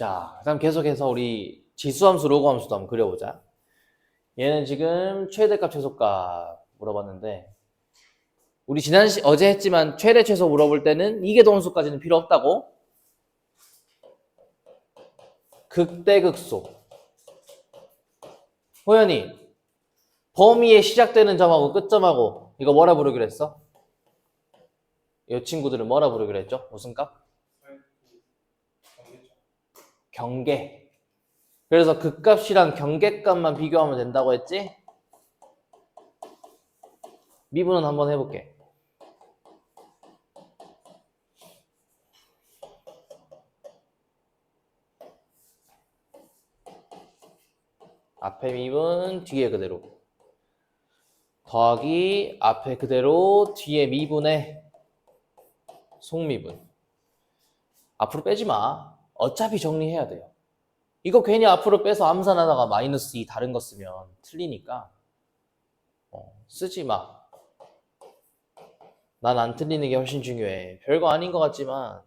자, 그다음 계속해서 우리 지수함수, 로그함수도 한번 그려보자. 얘는 지금 최대값, 최소값 물어봤는데 우리 어제 했지만 최대, 최소 물어볼 때는 이계동수까지는 필요 없다고. 극대, 극소. 호연이, 범위에 시작되는 점하고 끝점하고 이거 뭐라 부르기로 했어? 이 친구들은 뭐라 부르기로 했죠? 무슨 값? 경계. 그래서 극값이랑 경계값만 비교하면 된다고 했지? 미분은 한번 해볼게. 앞에 미분, 뒤에 그대로. 더하기 앞에 그대로, 뒤에 미분에 속미분. 앞으로 빼지 마. 어차피 정리해야 돼요. 이거 괜히 앞으로 빼서 암산하다가 마이너스 2 다른 거 쓰면 틀리니까 쓰지 마. 난 안 틀리는 게 훨씬 중요해. 별거 아닌 것 같지만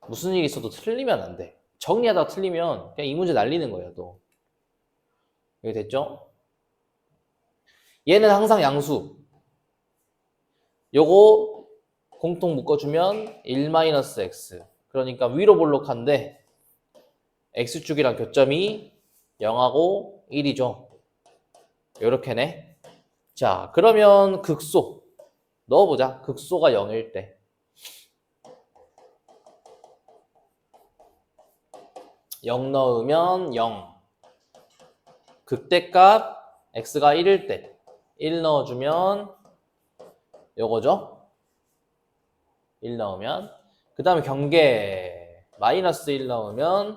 무슨 일이 있어도 틀리면 안 돼. 정리하다가 틀리면 그냥 이 문제 날리는 거예요, 또. 여기 됐죠? 얘는 항상 양수. 요거 공통 묶어주면 1-x. 그러니까 위로 볼록한데 x축이랑 교점이 0하고 1이죠. 요렇게네. 자, 그러면 극소 넣어보자. 극소가 0일 때. 0 넣으면 0. 극대값 x가 1일 때 1 넣어주면 요거죠. 1 넣으면 그 다음에 경계 마이너스 1 넣으면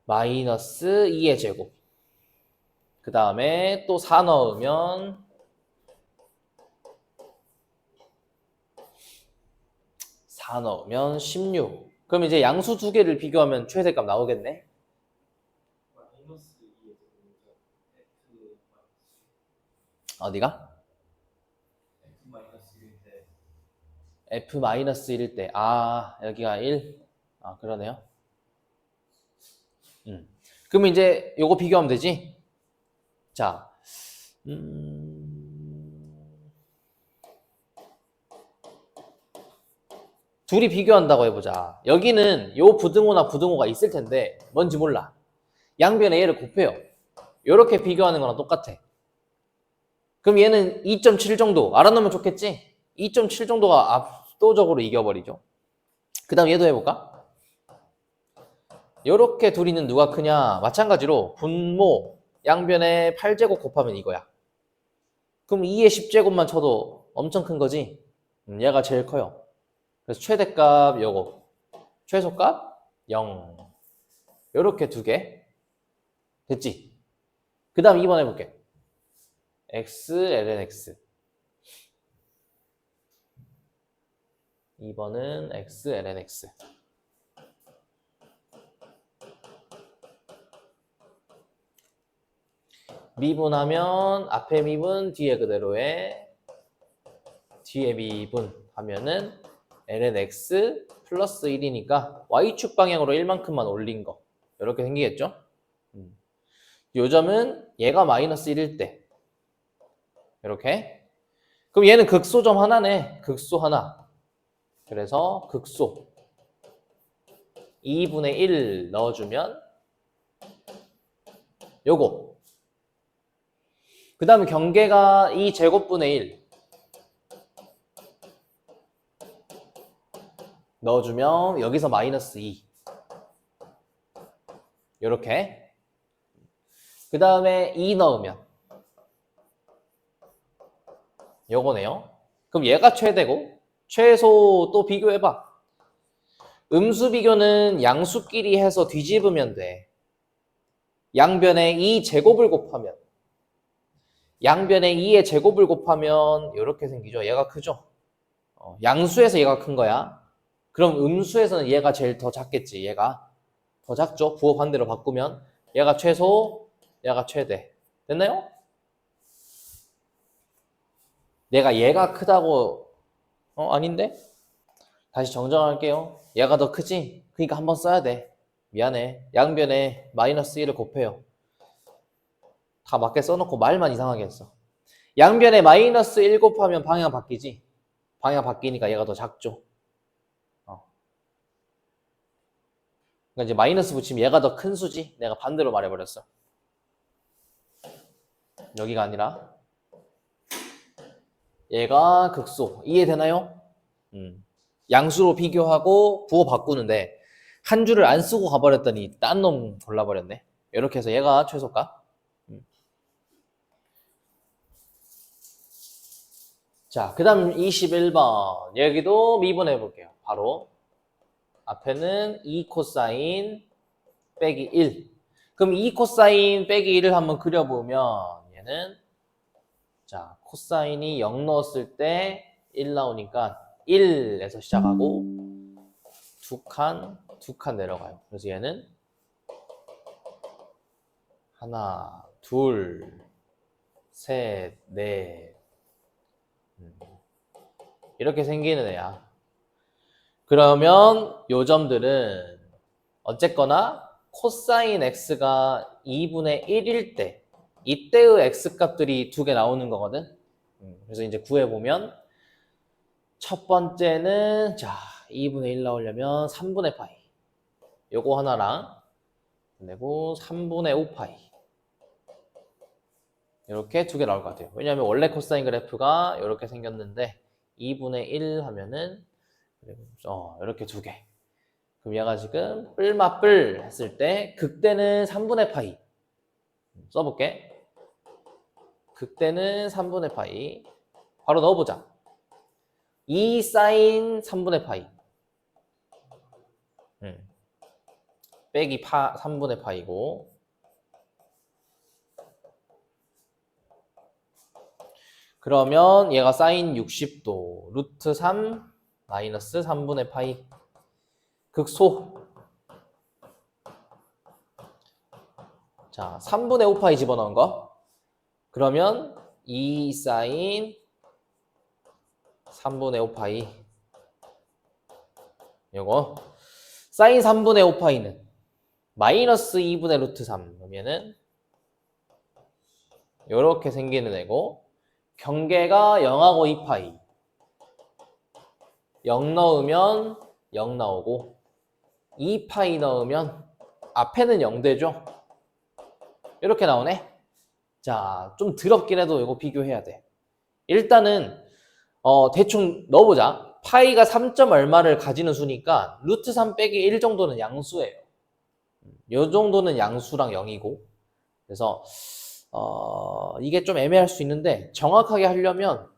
마이너스 2의 제곱. 그 다음에 또 4 넣으면 4 넣으면 16. 그럼 이제 양수 두 개를 비교하면 최대값 나오겠네. 어디가? F-1일 때. 아, 여기가 1? 아, 그러네요. 그러면 이제 요거 비교하면 되지? 자, 둘이 비교한다고 해보자. 여기는 요 부등호나 부등호가 있을 텐데 뭔지 몰라. 양변에 얘를 곱해요. 요렇게 비교하는 거랑 똑같아. 그럼 얘는 2.7 정도 알아놓으면 좋겠지? 2.7 정도가 압도적으로 이겨버리죠. 그 다음 얘도 해볼까? 요렇게 둘이는 누가 크냐? 마찬가지로 분모 양변에 8제곱 곱하면 이거야. 그럼 2의 10제곱만 쳐도 엄청 큰 거지? 얘가 제일 커요. 그래서 최대값 요거, 최소값 0. 요렇게 두 개. 됐지? 그 다음 2번 해볼게. x, ln x. 2번은 x, ln x. 미분하면 앞에 미분, 뒤에 그대로에 뒤에 미분 하면은 ln x 플러스 1이니까 y축 방향으로 1만큼만 올린 거. 이렇게 생기겠죠? 요 점은 얘가 마이너스 1일 때. 이렇게. 그럼 얘는 극소점 하나네. 극소 하나. 그래서 극소 2분의 1 넣어주면 요거. 그 다음에 경계가 2제곱분의 1 넣어주면 여기서 마이너스 2. 요렇게. 그 다음에 2 넣으면 요거네요. 그럼 얘가 최대고 최소 또 비교해봐. 음수 비교는 양수끼리 해서 뒤집으면 돼. 양변에 2제곱을 곱하면 양변에 2의 제곱을 곱하면 이렇게 생기죠. 얘가 크죠. 양수에서 얘가 큰 거야. 그럼 음수에서는 얘가 제일 더 작겠지. 얘가 더 작죠. 부호 반대로 바꾸면 얘가 최소, 얘가 최대. 됐나요? 내가 얘가 크다고 아닌데? 다시 정정할게요. 얘가 더 크지? 그러니까 한번 써야 돼. 미안해. 양변에 마이너스 1을 곱해요. 다 맞게 써놓고 말만 이상하게 했어. 양변에 마이너스 1 곱하면 방향 바뀌지? 방향 바뀌니까 얘가 더 작죠. 그러니까 이제 마이너스 붙이면 얘가 더 큰 수지? 내가 반대로 말해버렸어. 여기가 아니라 얘가 극소. 이해되나요? 양수로 비교하고 부호 바꾸는데 한 줄을 안 쓰고 가버렸더니 딴 놈 골라버렸네. 이렇게 해서 얘가 최소값. 자, 그 다음 21번. 여기도 미분해 볼게요. 바로 앞에는 2 코사인 빼기 1. 그럼 2 코사인 빼기 1을 한번 그려보면 얘는 자 코사인이 0 넣었을 때 1 나오니까 1에서 시작하고 두 칸 내려가요. 그래서 얘는 하나, 둘, 셋, 넷 이렇게 생기는 애야. 그러면 요 점들은 어쨌거나 코사인 x가 2분의 1일 때 이때의 x값들이 두 개 나오는 거거든. 그래서 이제 구해보면 첫 번째는 자 2분의 1 나오려면 3분의 파이 요거 하나랑 그리고 3분의 5 파이 이렇게 두 개 나올 것 같아요. 왜냐하면 원래 코사인 그래프가 이렇게 생겼는데 2분의 1 하면은 이렇게 두 개. 그럼 얘가 지금 뿔맛뿔 했을 때 극대는 3분의 파이 써볼게. 극대는 3분의 파이 바로 넣어보자. 2 사인 3분의 파이 빼기 3분의 파이고 그러면 얘가 사인 60도 루트 3 마이너스 3분의 파이 극소 자 3분의 5파이 집어넣은 거 그러면 2 사인 3분의 5파이 요거 사인 3분의 5파이는 마이너스 2분의 루트 3 그러면은 요렇게 생기는 애고 경계가 0하고 2파이 0 넣으면 0 나오고 2파이 넣으면 앞에는 0 되죠. 이렇게 나오네. 자, 좀 더럽긴 해도 이거 비교해야 돼. 일단은 대충 넣어보자. 파이가 3점 얼마를 가지는 수니까 루트 3 빼기 1 정도는 양수예요. 요 정도는 양수랑 0이고 그래서 이게 좀 애매할 수 있는데 정확하게 하려면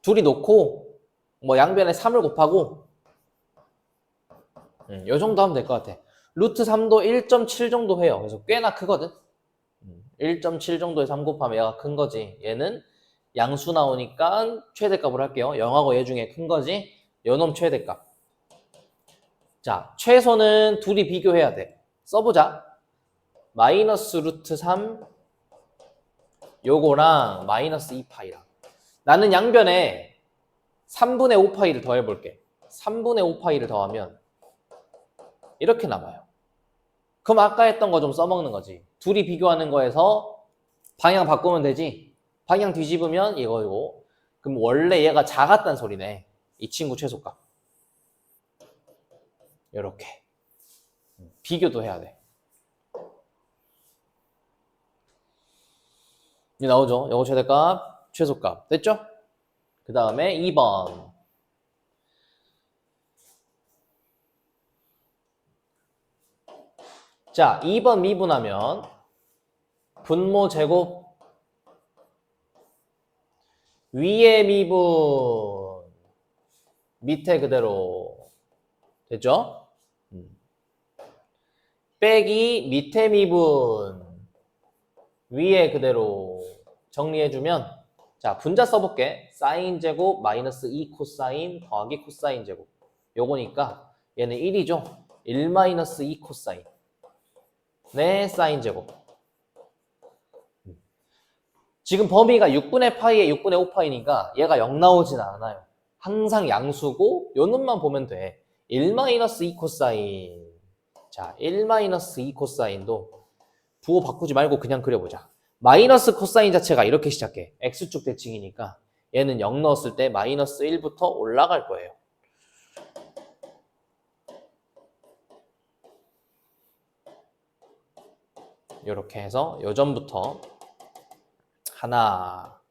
둘이 놓고 뭐 양변에 3을 곱하고 요 정도 하면 될 것 같아. 루트 3도 1.7 정도 해요. 그래서 꽤나 크거든. 1.7 정도에 3 곱하면 얘가 큰 거지. 얘는 양수 나오니까 최대값으로 할게요. 0하고 얘 중에 큰 거지. 요놈 최대값. 자, 최소는 둘이 비교해야 돼. 써보자. 마이너스 루트 3 요거랑 마이너스 2파이랑 나는 양변에 3분의 5파이를 더해볼게. 3분의 5파이를 더하면 이렇게 남아요. 그럼 아까 했던 거 좀 써먹는 거지. 둘이 비교하는 거에서 방향 바꾸면 되지. 방향 뒤집으면 이거고. 그럼 원래 얘가 작았단 소리네. 이 친구 최소값. 이렇게 비교도 해야 돼. 이제 나오죠. 요거 최대값, 최소값. 됐죠? 그 다음에 2번. 자, 2번 미분하면 분모 제곱 위에 미분 밑에 그대로 됐죠? 빼기 밑에 미분 위에 그대로 정리해주면 자 분자 써볼게. 사인 제곱 마이너스 2 코사인 더하기 코사인 제곱 요거니까 얘는 1이죠? 1 마이너스 2 코사인 네 사인 제곱 지금 범위가 6분의 파이에 6분의 5파이니까 얘가 0 나오진 않아요. 항상 양수고 요 놈만 보면 돼. 1-2 코사인. 자, 1-2 코사인도 부호 바꾸지 말고 그냥 그려보자. 마이너스 코사인 자체가 이렇게 시작해. x축 대칭이니까 얘는 0 넣었을 때 마이너스 1부터 올라갈 거예요. 이렇게 해서 요점부터 하나,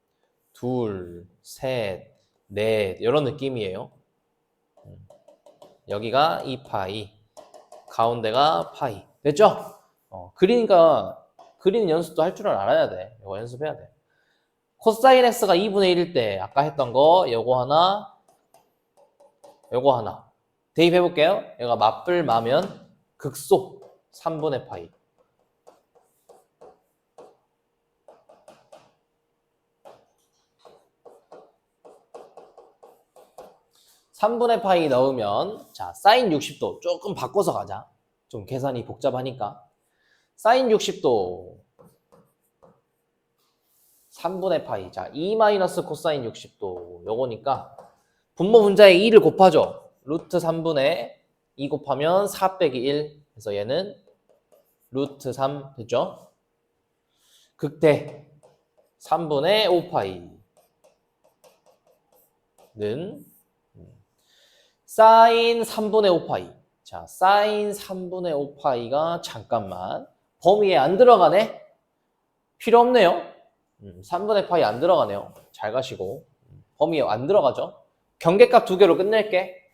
둘, 셋, 넷 이런 느낌이에요. 여기가 2파이, 가운데가 파이. 됐죠? 그리니까 그리는 연습도 할 줄은 알아야 돼. 이거 연습해야 돼. 코사인 x가 2분의 1일 때 아까 했던 거 요거 하나, 요거 하나 대입해 볼게요. 얘가 맞불 마면 극소 3분의 파이. 3분의 파이 넣으면 자 사인 60도 조금 바꿔서 가자. 좀 계산이 복잡하니까 사인 60도 3분의 파이. 자 2 마이너스 코사인 60도 요거니까 분모 분자에 2를 곱하죠. 루트 3분의 2 곱하면 4 빼기 1. 그래서 얘는 루트 3 됐죠? 극대 3분의 5파이는 사인 3분의 5파이. 자, 사인 3분의 5파이가 잠깐만 범위에 안 들어가네? 필요 없네요. 3분의 파이 안 들어가네요. 잘 가시고. 범위에 안 들어가죠? 경계값 2개로 끝낼게.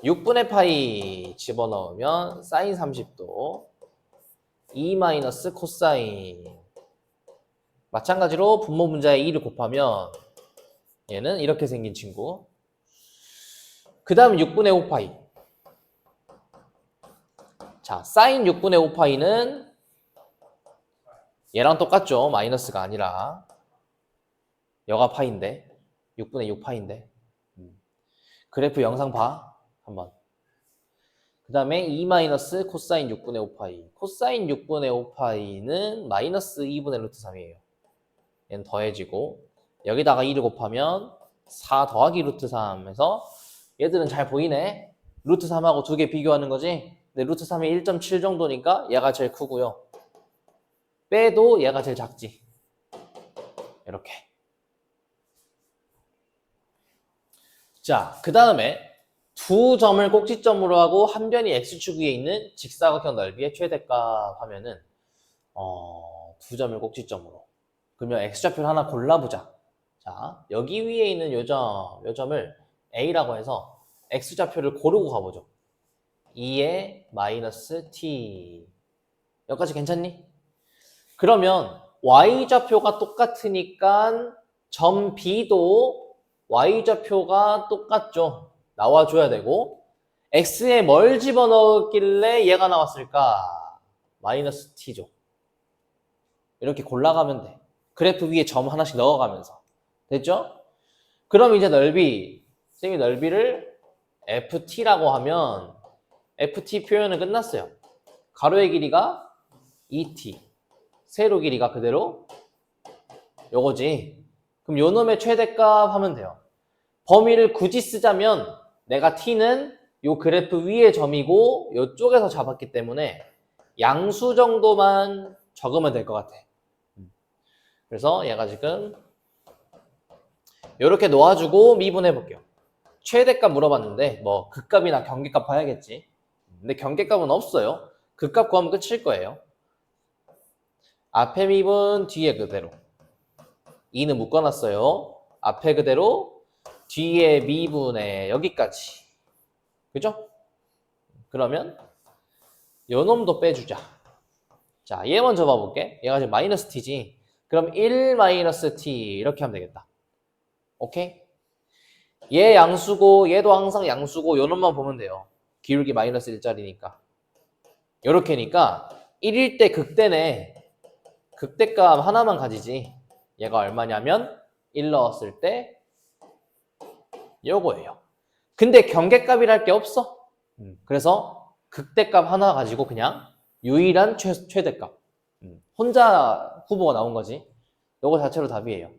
(6분의 파이) 집어넣으면 사인 30도 2 마이너스 코사인. 마찬가지로 분모 분자에 2를 곱하면 얘는 이렇게 생긴 친구. 그 다음 6분의 5파이. 자, 사인 6분의 5파이는 얘랑 똑같죠. 마이너스가 아니라 여가 파인데 6분의 6파인데 그래프 영상 봐 한번. 그 다음에 2 마이너스 코사인 6분의 5파이. 코사인 6분의 5파이는 마이너스 2분의 루트 3이에요. 얘는 더해지고 여기다가 2를 곱하면 4 더하기 루트 3에서 얘들은 잘 보이네. 루트 3하고 두 개 비교하는 거지. 근데 루트 3이 1.7 정도니까 얘가 제일 크고요. 빼도 얘가 제일 작지. 이렇게. 자, 그 다음에 두 점을 꼭지점으로 하고 한 변이 x축 위에 있는 직사각형 넓이의 최대값 하면은 두 점을 꼭지점으로. 그러면 x좌표를 하나 골라보자. 자, 여기 위에 있는 요 점을 a라고 해서 x좌표를 고르고 가보죠. 2의 마이너스 t. 여기까지 괜찮니? 그러면 y좌표가 똑같으니까 점 b도 y좌표가 똑같죠. 나와줘야 되고 x에 뭘 집어넣었길래 얘가 나왔을까? 마이너스 t죠. 이렇게 골라가면 돼. 그래프 위에 점 하나씩 넣어가면서. 됐죠? 그럼 이제 쌤이 넓이를 ft라고 하면 ft 표현은 끝났어요. 가로의 길이가 2t, 세로 길이가 그대로 요거지. 그럼 요 놈의 최대값 하면 돼요. 범위를 굳이 쓰자면 내가 t는 요 그래프 위의 점이고 요쪽에서 잡았기 때문에 양수 정도만 적으면 될 것 같아. 그래서 얘가 지금 요렇게 놓아주고 미분해 볼게요. 최대값 물어봤는데 뭐 극값이나 경계값 봐야겠지. 근데 경계값은 없어요. 극값 구하면 끝일 거예요. 앞에 미분 뒤에 그대로. 2는 묶어놨어요. 앞에 그대로 뒤에 미분에 여기까지. 그죠? 그러면 요 놈도 빼주자. 자, 얘 먼저 봐볼게. 얘가 지금 마이너스 t지. 그럼 1 마이너스 t 이렇게 하면 되겠다. 오케이? 얘 양수고 얘도 항상 양수고 요 놈만 보면 돼요. 기울기 마이너스 1짜리니까. 요렇게니까 1일 때 극대네. 극대값 하나만 가지지. 얘가 얼마냐면 1 넣었을 때 요거예요. 근데 경계값이랄 게 없어. 그래서 극대값 하나 가지고 그냥 유일한 최대값. 혼자 후보가 나온 거지. 요거 자체로 답이에요.